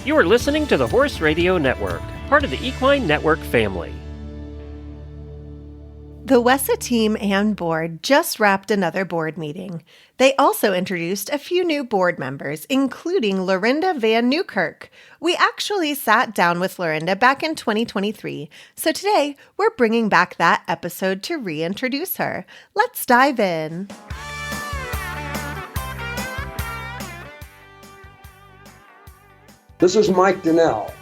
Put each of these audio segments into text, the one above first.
You are listening to the Horse Radio Network, part of the Equine Network family. The WESA team and board just wrapped another board meeting. They also introduced a few new board members, including Lorinda Van Newkirk. We actually sat down with Lorinda back in 2023, so today we're bringing back that episode to reintroduce her. Let's dive in. This is Mike Donnell.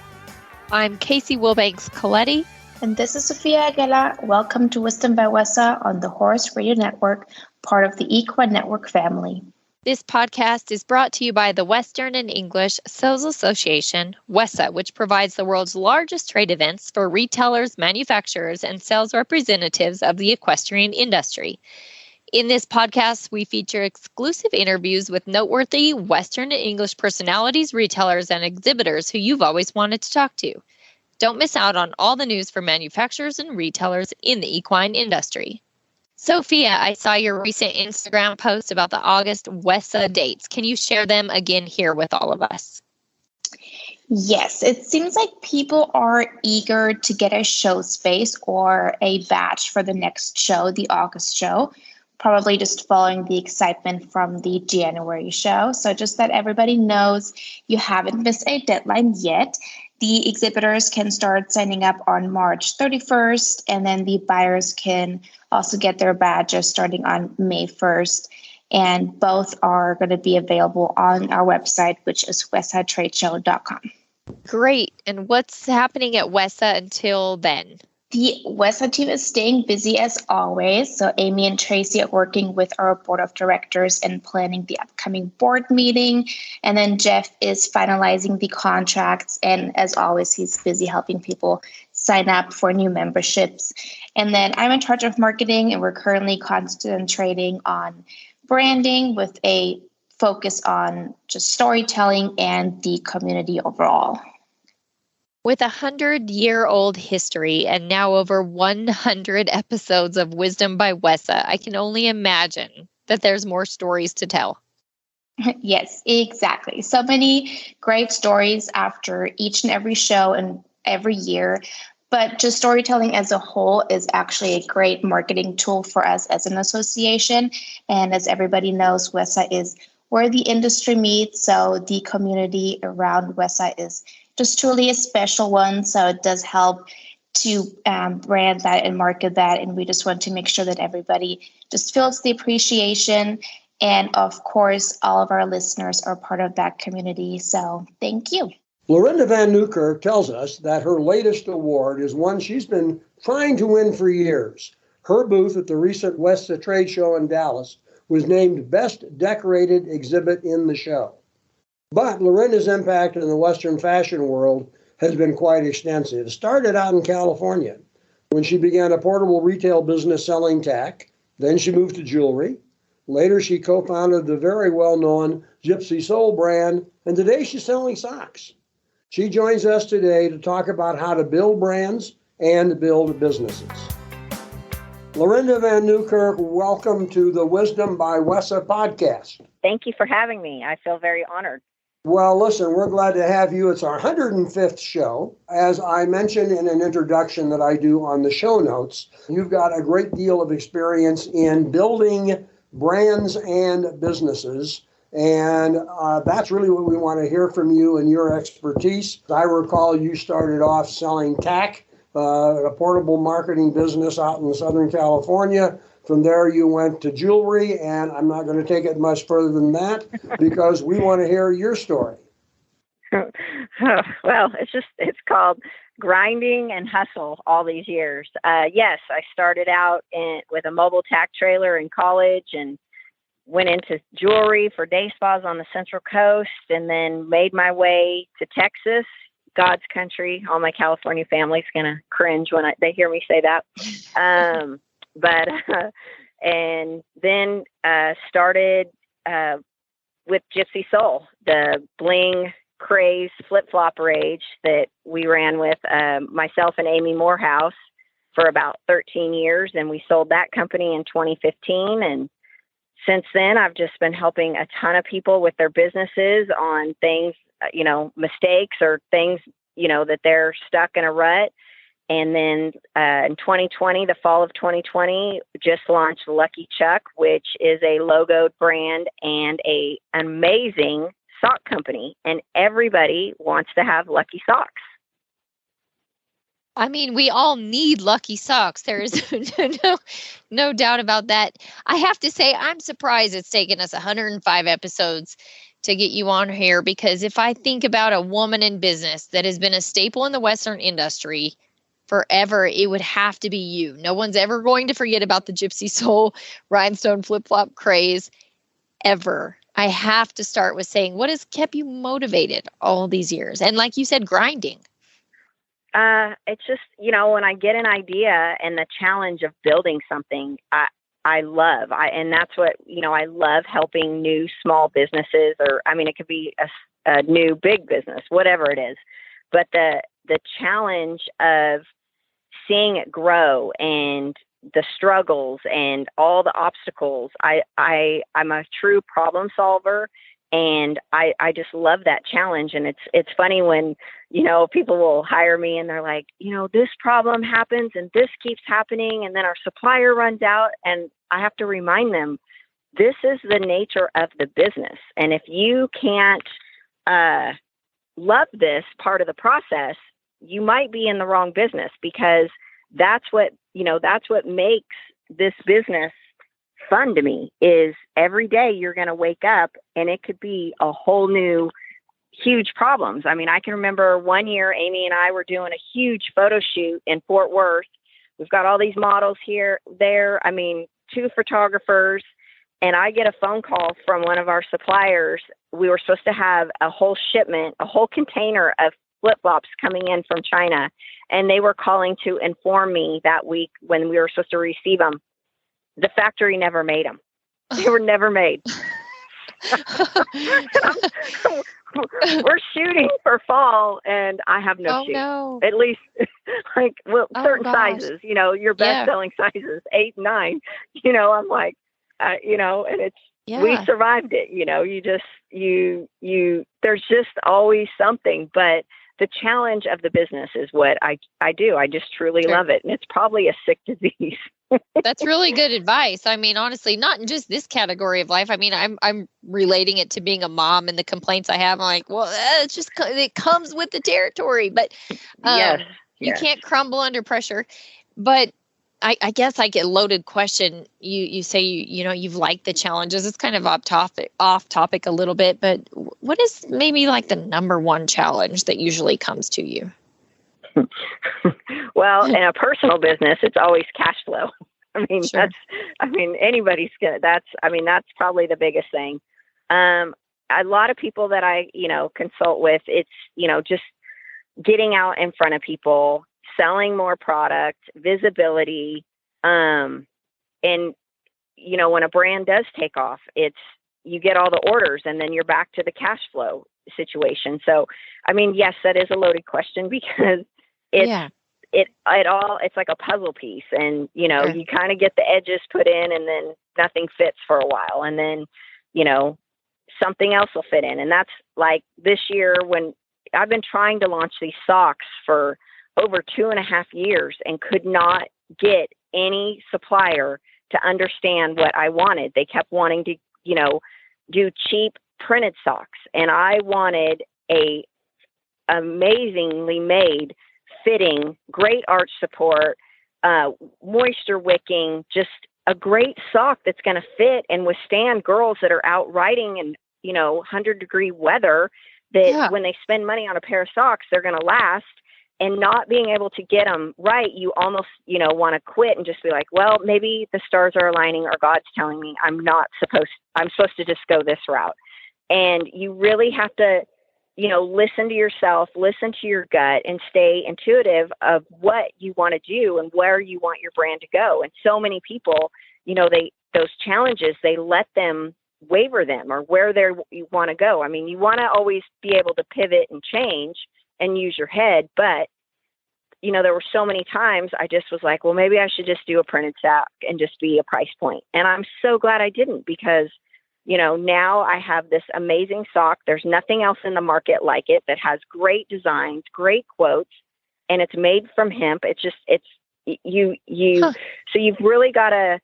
I'm Casey Wilbanks-Coletti. And this is Sophia Aguilar. Welcome to Wisdom by WESA on the Horse Radio Network, part of the Equine Network family. This podcast is brought to you by the Western and English Sales Association, WESA, which provides the world's largest trade events for retailers, manufacturers, and sales representatives of the equestrian industry. In this podcast, we feature exclusive interviews with noteworthy Western and English personalities, retailers, and exhibitors who you've always wanted to talk to. Don't miss out on all the news for manufacturers and retailers in the equine industry. Sophia, I saw your recent Instagram post about the August WESA dates. Can you share them again here with all of us? Yes, it seems like people are eager to get a show space or a badge for the next show, the August show, probably just following the excitement from the January show. So just that everybody knows you haven't missed a deadline yet. The exhibitors can start signing up on March 31st, and then the buyers can also get their badges starting on May 1st. And both are going to be available on our website, which is wesatradeshow.com. Great. And what's happening at WESA until then? The WESA team is staying busy as always. So Amy and Tracy are working with our board of directors and planning the upcoming board meeting. And then Jeff is finalizing the contracts. And as always, he's busy helping people sign up for new memberships. And then I'm in charge of marketing, and we're currently concentrating on branding with a focus on just storytelling and the community overall. With 100-year-old history and now over 100 episodes of Wisdom by WESA, I can only imagine that there's more stories to tell. Yes, exactly. So many great stories after each and every show and every year. But just storytelling as a whole is actually a great marketing tool for us as an association. And as everybody knows, WESA is where the industry meets. So the community around WESA is just truly a special one. So it does help to brand that and market that. And we just want to make sure that everybody just feels the appreciation. And of course, all of our listeners are part of that community. So thank you. Lorinda Van Newkirk tells us that her latest award is one she's been trying to win for years. Her booth at the recent WESA trade show in Dallas was named Best Decorated Exhibit in the show. But Lorinda's impact in the Western fashion world has been quite extensive. It started out in California when she began a portable retail business selling tack. Then she moved to jewelry. Later, she co-founded the very well-known Gypsy Soule brand, and today she's selling socks. She joins us today to talk about how to build brands and build businesses. Lorinda Van Newkirk, welcome to the Wisdom by WESA podcast. Thank you for having me. I feel very honored. Well, listen, we're glad to have you. It's our 105th show. As I mentioned in an introduction that I do on the show notes, you've got a great deal of experience in building brands and businesses. And that's really what we want to hear from you and your expertise. I recall you started off selling tack, a portable marketing business out in Southern California. From there, you went to jewelry, and I'm not going to take it much further than that because we want to hear your story. Well, it's called grinding and hustle all these years. Yes, I started out with a mobile tack trailer in college and went into jewelry for day spas on the Central Coast, and then made my way to Texas, God's country. All my California family's going to cringe when they hear me say that. And then started with Gypsy Soule, the bling craze flip-flop rage that we ran with myself and Amy Morehouse for about 13 years. And we sold that company in 2015. And since then, I've just been helping a ton of people with their businesses on things mistakes or things, that they're stuck in a rut. And then in 2020, the fall of 2020, just launched Lucky Chuck, which is a logoed brand and an amazing sock company. And everybody wants to have lucky socks. I mean, we all need lucky socks. There is no doubt about that. I have to say, I'm surprised it's taken us 105 episodes to get you on here, because if I think about a woman in business that has been a staple in the Western industry forever, it would have to be you. No one's ever going to forget about the Gypsy Soule rhinestone flip-flop craze ever. I have to start with saying, what has kept you motivated all these years? And like you said, grinding. It's just, when I get an idea and the challenge of building something, I love, and that's what, I love helping new small businesses, or, it could be a new big business, whatever it is. But the challenge of seeing it grow and the struggles and all the obstacles, I'm a true problem solver. And I just love that challenge. And it's funny when, people will hire me and they're like, this problem happens and this keeps happening. And then our supplier runs out, and I have to remind them, this is the nature of the business. And if you can't love this part of the process, you might be in the wrong business, because that's what makes this business fun to me. Is every day you're going to wake up and it could be a whole new huge problems. I can remember one year Amy and I were doing a huge photo shoot in Fort Worth. We've got all these models there, 2 photographers, and I get a phone call from one of our suppliers. We were supposed to have a whole shipment, a whole container of flip-flops coming in from China, and they were calling to inform me that week when we were supposed to receive them. The factory never made them. They were never made. We're shooting for fall, and I have no shoes. No. At least, certain sizes. Your best-selling sizes, 8 and 9. I'm like, and it's we survived it. There's just always something, but the challenge of the business is what I do. I just truly love it. And it's probably a sick disease. That's really good advice. Honestly, not in just this category of life. I'm relating it to being a mom and the complaints I have. I'm like, well, it comes with the territory, but you can't crumble under pressure. But I guess I get a loaded question. You say, you've liked the challenges. It's kind of off topic a little bit, but what is maybe like the number one challenge that usually comes to you? Well, in a personal business, it's always cash flow. Sure. Anybody's that's probably the biggest thing. A lot of people that I, consult with, it's, just getting out in front of people, selling more product, visibility. And, when a brand does take off, you get all the orders and then you're back to the cash flow situation. So, yes, that is a loaded question, because it's like a puzzle piece, and, you kind of get the edges put in and then nothing fits for a while. And then, something else will fit in. And that's like this year, when I've been trying to launch these socks for over 2.5 years and could not get any supplier to understand what I wanted. They kept wanting to, do cheap printed socks. And I wanted a amazingly made, fitting, great arch support, moisture wicking, just a great sock that's going to fit and withstand girls that are out riding in, 100-degree weather, that when they spend money on a pair of socks, they're going to last. And not being able to get them right, you almost, want to quit and just be like, well, maybe the stars are aligning, or God's telling me I'm supposed to just go this route. And you really have to, listen to yourself, listen to your gut, and stay intuitive of what you want to do and where you want your brand to go. And so many people, those challenges, they let them waver them, or where you want to go. You want to always be able to pivot and change and use your head. But, there were so many times I just was like, well, maybe I should just do a printed sock and just be a price point. And I'm so glad I didn't, because, now I have this amazing sock. There's nothing else in the market like it that has great designs, great quotes, and it's made from hemp. So you've really got to,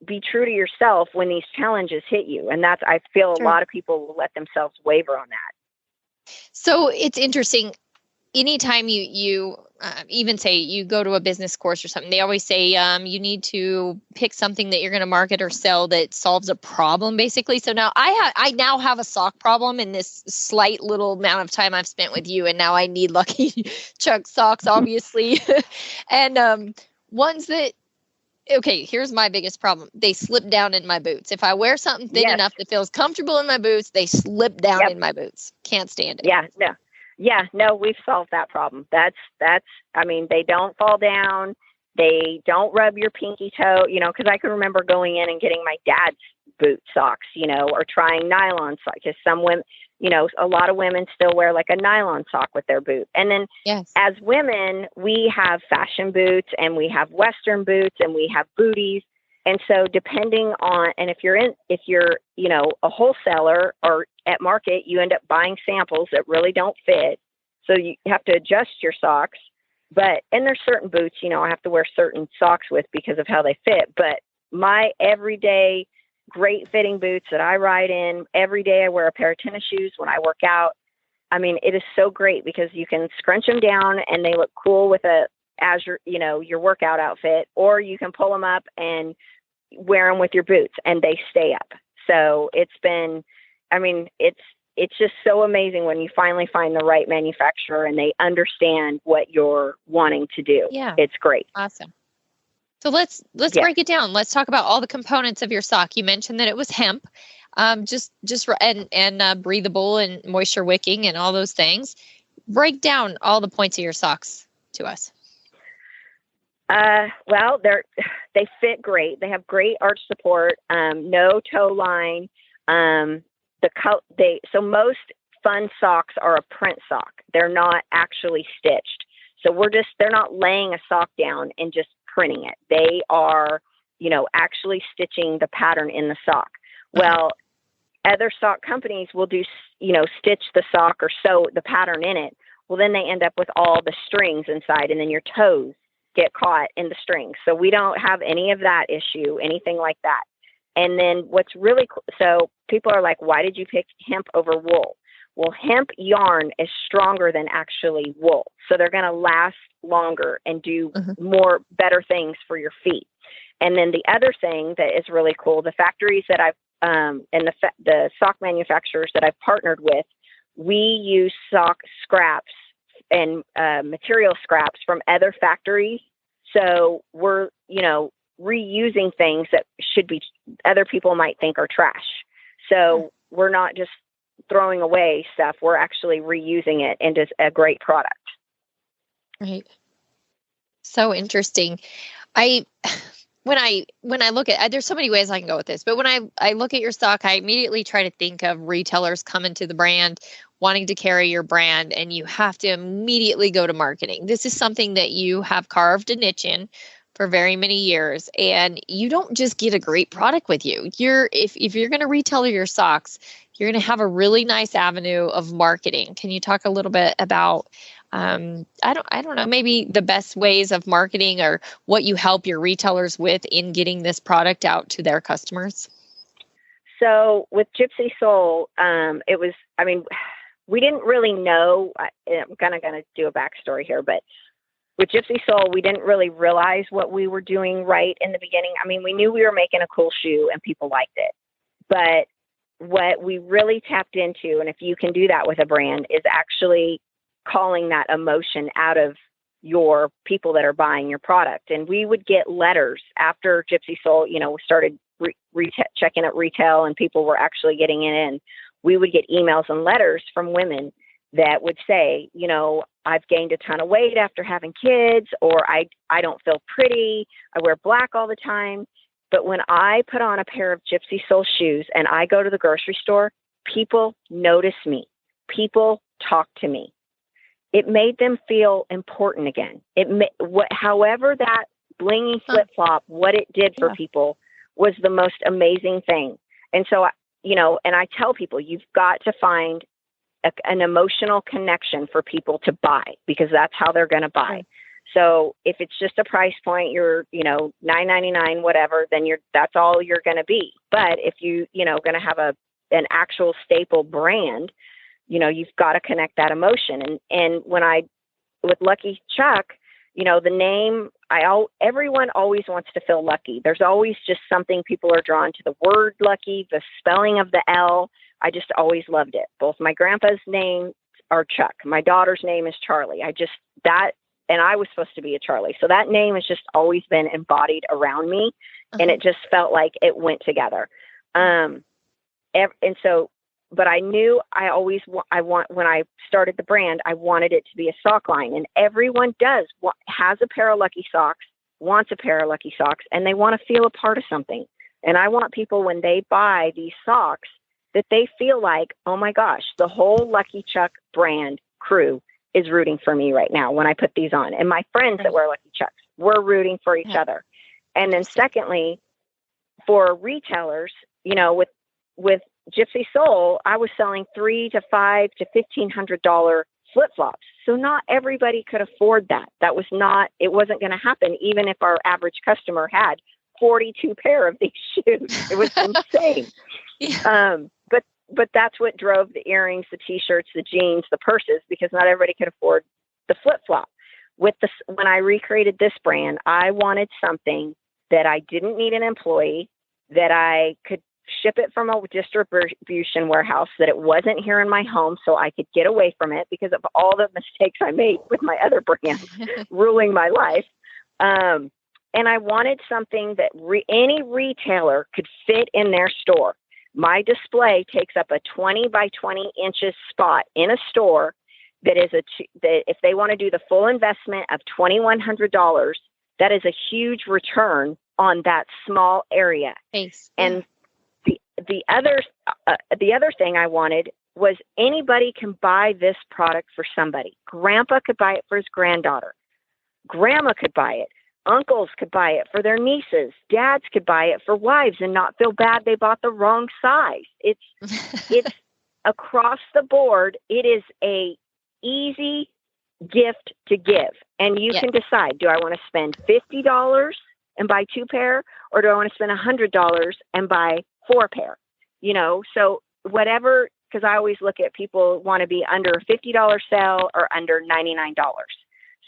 be true to yourself when these challenges hit you. And I feel a lot of people will let themselves waver on that. So it's interesting. Anytime you even say you go to a business course or something, they always say you need to pick something that you're going to market or sell that solves a problem, basically. So now I now have a sock problem in this slight little amount of time I've spent with you, and now I need Lucky Chuck socks, obviously, and ones that. Okay, here's my biggest problem. They slip down in my boots. If I wear something thin enough that feels comfortable in my boots, they slip down in my boots. Can't stand it. No, we've solved that problem. They don't fall down. They don't rub your pinky toe, because I can remember going in and getting my dad's boot socks, or trying nylon socks. Because some women, a lot of women still wear like a nylon sock with their boot. And then as women, we have fashion boots and we have Western boots and we have booties. And so depending on, and if you're, a wholesaler or at market, you end up buying samples that really don't fit. So you have to adjust your socks, and there's certain boots, I have to wear certain socks with because of how they fit. But my everyday great fitting boots that I ride in every day, I wear a pair of tennis shoes when I work out. It is so great because you can scrunch them down and they look cool with your workout outfit, or you can pull them up and wear them with your boots and they stay up. So it's been, it's just so amazing when you finally find the right manufacturer and they understand what you're wanting to do. Yeah. It's great. Awesome. So let's break it down. Let's talk about all the components of your sock. You mentioned that it was hemp, and breathable and moisture wicking and all those things. Break down all the points of your socks to us. Well, they fit great. They have great arch support, no toe line. So most fun socks are a print sock. They're not actually stitched. So they're not laying a sock down and just printing it. They are, actually stitching the pattern in the sock. Well, other sock companies will do, stitch the sock or sew the pattern in it. Well, then they end up with all the strings inside, and then your toes get caught in the strings. So we don't have any of that issue, anything like that. And then what's really cool, so people are like, why did you pick hemp over wool? Well, hemp yarn is stronger than actually wool. So they're going to last longer and do better things for your feet. And then the other thing that is really cool, the factories that I've, and the sock manufacturers that I've partnered with, we use sock scraps and material scraps from other factories. So we're, reusing things that should be, other people might think are trash. So we're not just throwing away stuff. We're actually reusing it into a great product. Right. So interesting. When I look at, there's so many ways I can go with this, but when I look at your stock, I immediately try to think of retailers coming to the brand, wanting to carry your brand, and you have to immediately go to marketing. This is something that you have carved a niche in for very many years, and you don't just get a great product with you. If you're going to retail your socks, you're going to have a really nice avenue of marketing. Can you talk a little bit about I don't know, maybe the best ways of marketing or what you help your retailers with in getting this product out to their customers? So with Gypsy Soule, it was, we didn't really know, I'm kind of going to do a backstory here, but with Gypsy Soule, we didn't really realize what we were doing right in the beginning. We knew we were making a cool shoe and people liked it, but what we really tapped into, and if you can do that with a brand, is actually calling that emotion out of your people that are buying your product. And we would get letters after Gypsy Soule, we started checking at retail and people were actually getting it in. We would get emails and letters from women that would say, I've gained a ton of weight after having kids, or I don't feel pretty. I wear black all the time. But when I put on a pair of Gypsy Soule shoes and I go to the grocery store, people notice me. People talk to me. It made them feel important again. However that blingy flip-flop, what it did for people was the most amazing thing. And so, and I tell people, you've got to find an emotional connection for people to buy, because that's how they're going to buy. So if it's just a price point, you're, $9.99, whatever, then that's all you're going to be. But if you, going to have an actual staple brand, you've got to connect that emotion. And with Lucky Chuck, the name, everyone always wants to feel lucky. There's always just something, people are drawn to the word lucky, the spelling of the L. I just always loved it. Both my grandpa's name are Chuck. My daughter's name is Charlie. And I was supposed to be a Charlie. So that name has just always been embodied around me. And it just felt like it went together. But I knew when I started the brand, I wanted it to be a sock line, and everyone has a pair of Lucky socks, wants a pair of Lucky socks, and they want to feel a part of something. And I want people, when they buy these socks, that they feel like, oh my gosh, the whole Lucky Chuck brand crew is rooting for me right now when I put these on. And my friends that wear Lucky Chucks, we're rooting for each other. And then secondly, for retailers, with Gypsy Soule, I was selling $300 to $500 to $1,500 flip-flops. So not everybody could afford that. It wasn't going to happen, even if our average customer had 42 pair of these shoes. It was insane. But that's what drove the earrings, the t-shirts, the jeans, the purses, because not everybody could afford the flip-flop. When I recreated this brand, I wanted something that I didn't need an employee, that I could ship it from a distribution warehouse, that it wasn't here in my home, so I could get away from it because of all the mistakes I made with my other brands ruling my life. And I wanted something that any retailer could fit in their store. My display takes up a 20 by 20 inches spot in a store that is that if they want to do the full investment of $2,100, that is a huge return on that small area. Thanks. And the other thing I wanted was anybody can buy this product for somebody. Grandpa could buy it for his granddaughter. Grandma could buy it. Uncles could buy it for their nieces. Dads could buy it for wives and not feel bad they bought the wrong size. It's across the board. It is a easy gift to give. And you can decide, do I want to spend $50 and buy 2 pair, or do I want to spend $100 and buy 4 pair? So whatever, because I always look at people want to be under a $50 sale or under $99.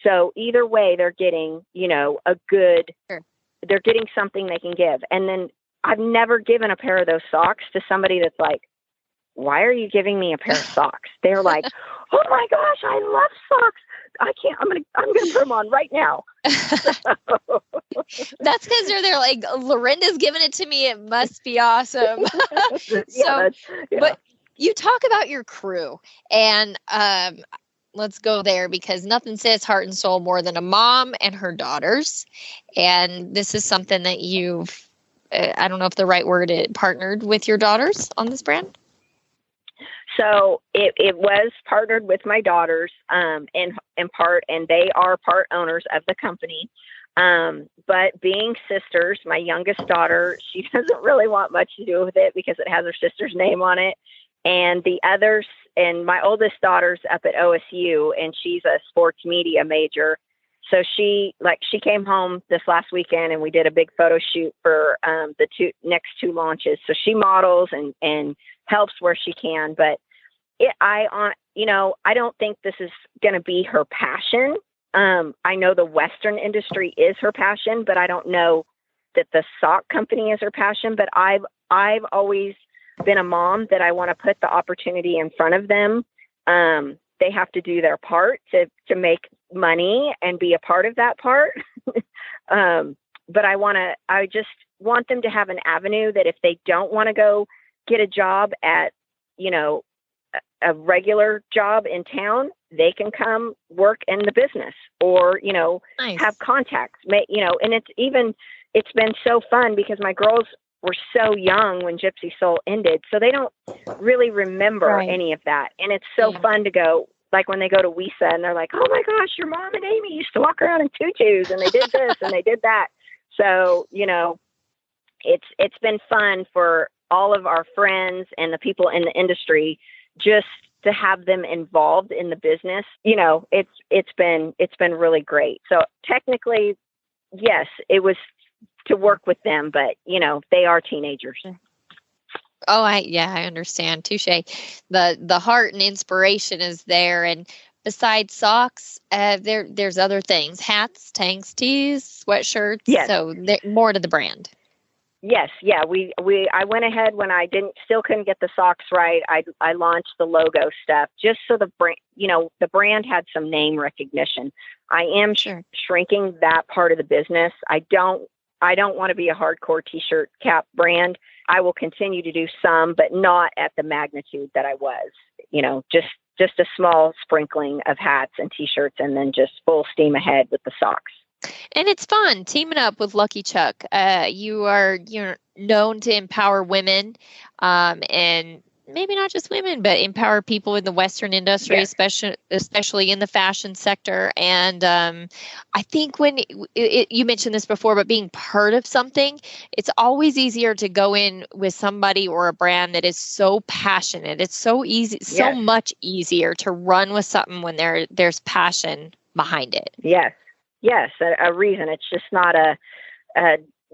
So either way, they're getting, they're getting something they can give. And then I've never given a pair of those socks to somebody that's like, why are you giving me a pair of socks? They're like, oh my gosh, I love socks. I can't, I'm going to put them on right now. That's because they're like, Lorinda's giving it to me. It must be awesome. But you talk about your crew, and let's go there, because nothing says heart and soul more than a mom and her daughters. And this is something that you've, I don't know if the right word is, partnered with your daughters on this brand. So it was partnered with my daughters in part, and they are part owners of the company. But being sisters, my youngest daughter, she doesn't really want much to do with it because it has her sister's name on it. And the others, and my oldest daughter's up at OSU, and she's a sports media major. So she came home this last weekend, and we did a big photo shoot for the next two launches. So she models and helps where she can, but I don't think this is going to be her passion. I know the Western industry is her passion, but I don't know that the sock company is her passion. But I've always been a mom that I want to put the opportunity in front of them. They have to do their part to make money and be a part of that part. But I just want them to have an avenue that if they don't want to go get a job at, a regular job in town, they can come work in the business or, Nice. Have contacts, and it's been so fun because my girls were so young when Gypsy Soule ended. So they don't really remember any of that. And it's so fun to go, like when they go to WISA and they're like, oh my gosh, your mom and Amy used to walk around in tutus and they did this and they did that. So, it's been fun for all of our friends and the people in the industry, just to have them involved in the business, it's been really great. So technically, yes, it was to work with them, but they are teenagers. Oh, I understand. Touche. The heart and inspiration is there. And besides socks, there's other things: hats, tanks, tees, sweatshirts. Yes. So more to the brand. Yes. Yeah. I went ahead when I still couldn't get the socks right. I launched the logo stuff just so the brand, the brand had some name recognition. I am shrinking that part of the business. I don't want to be a hardcore t-shirt cap brand. I will continue to do some, but not at the magnitude that I was, just a small sprinkling of hats and t-shirts, and then just full steam ahead with the socks. And it's fun teaming up with Lucky Chuck. You're known to empower women, and maybe not just women, but empower people in the Western industry, Yes. especially in the fashion sector. And I think when you mentioned this before, but being part of something, it's always easier to go in with somebody or a brand that is so passionate. It's so easy, so much easier to run with something when there's passion behind it. Yes. Yes, a reason. It's just not a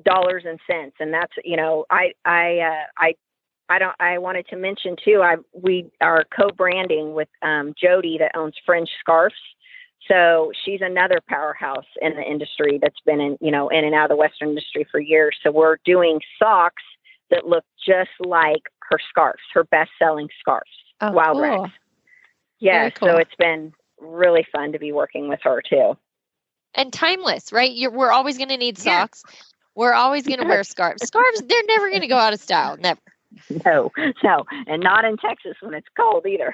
dollars and cents, and that's I wanted to mention too. We are co-branding with Jody that owns Fringe Scarves, so she's another powerhouse in the industry that's been in and out of the Western industry for years. So we're doing socks that look just like her scarves, her best-selling scarves, Wild cool. Rex. Yeah, Cool. So it's been really fun to be working with her too. And timeless, right? We're always going to need socks. Yeah. We're always going to wear scarves. Scarves, they're never going to go out of style. Never. No. And not in Texas when it's cold either.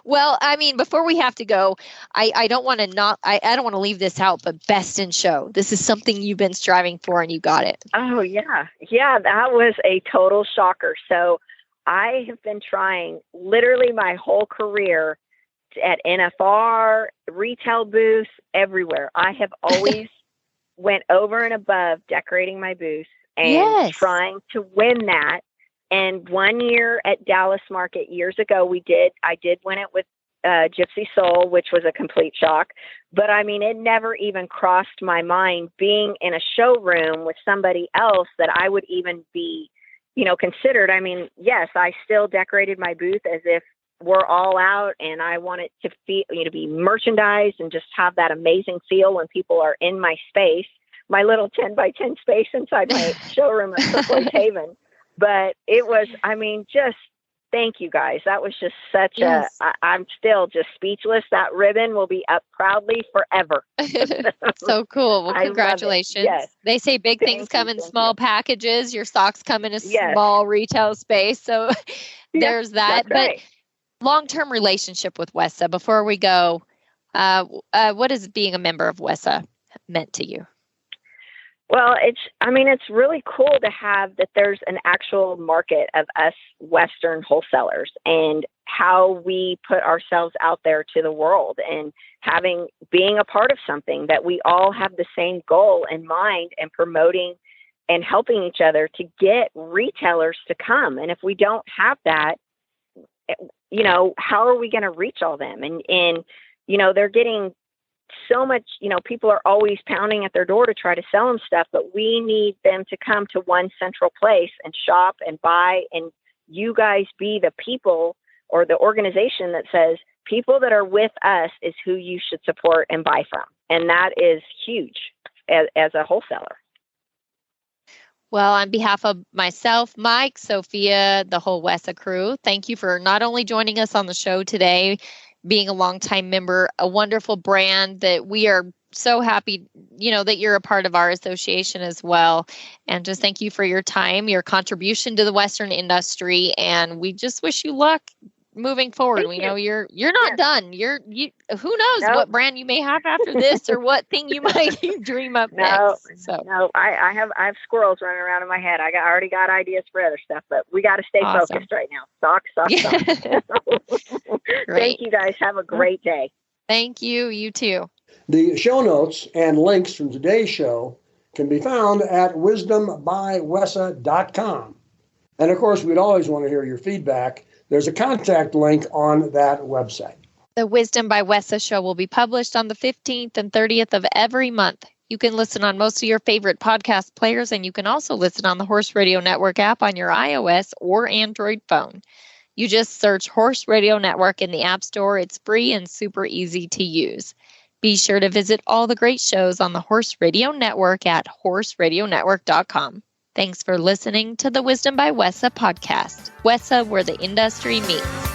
Well, I mean, before we have to go, I don't want to I don't want to leave this out, but best in show. This is something you've been striving for and you got it. Oh, yeah. Yeah, that was a total shocker. So I have been trying literally my whole career at NFR, retail booths, everywhere. I have always went over and above decorating my booth and trying to win that. And one year at Dallas Market years ago, I did win it with Gypsy Soule, which was a complete shock. But I mean, it never even crossed my mind being in a showroom with somebody else that I would even be, considered. I mean, yes, I still decorated my booth as if we're all out, and I want it to feel, to be merchandised and just have that amazing feel when people are in my space, my little 10 by 10 space inside my showroom at Turquoise Haven. But it was, just thank you guys. That was just such I'm still just speechless. That ribbon will be up proudly forever. So cool. Well, congratulations. Yes. They say big things come in small packages. Your socks come in a small retail space. So there's that. But right. Long-term relationship with WESA. Before we go, what has being a member of WESA meant to you? Well, it's really cool to have that there's an actual market of us Western wholesalers and how we put ourselves out there to the world and being a part of something that we all have the same goal in mind and promoting and helping each other to get retailers to come. And if we don't have that, how are we going to reach all them? And they're getting so much, people are always pounding at their door to try to sell them stuff, but we need them to come to one central place and shop and buy. And you guys be the people or the organization that says people that are with us is who you should support and buy from. And that is huge as a wholesaler. Well, on behalf of myself, Mike, Sophia, the whole WESA crew, thank you for not only joining us on the show today, being a longtime member, a wonderful brand that we are so happy, that you're a part of our association as well. And just thank you for your time, your contribution to the Western industry. And we just wish you luck moving forward. We know you're not done. Who knows what brand you may have after this or what thing you might dream up next. So I have squirrels running around in my head. I already got ideas for other stuff, but we got to stay focused right now. Socks. Thank you guys. Have a great day. Thank you. You too. The show notes and links from today's show can be found at wisdombywessa.com. And of course, we'd always want to hear your feedback. There's a contact link on that website. The Wisdom by Wessa show will be published on the 15th and 30th of every month. You can listen on most of your favorite podcast players, and you can also listen on the Horse Radio Network app on your iOS or Android phone. You just search Horse Radio Network in the App Store. It's free and super easy to use. Be sure to visit all the great shows on the Horse Radio Network at horseradionetwork.com. Thanks for listening to the Wisdom by Wessa podcast. Wessa, where the industry meets.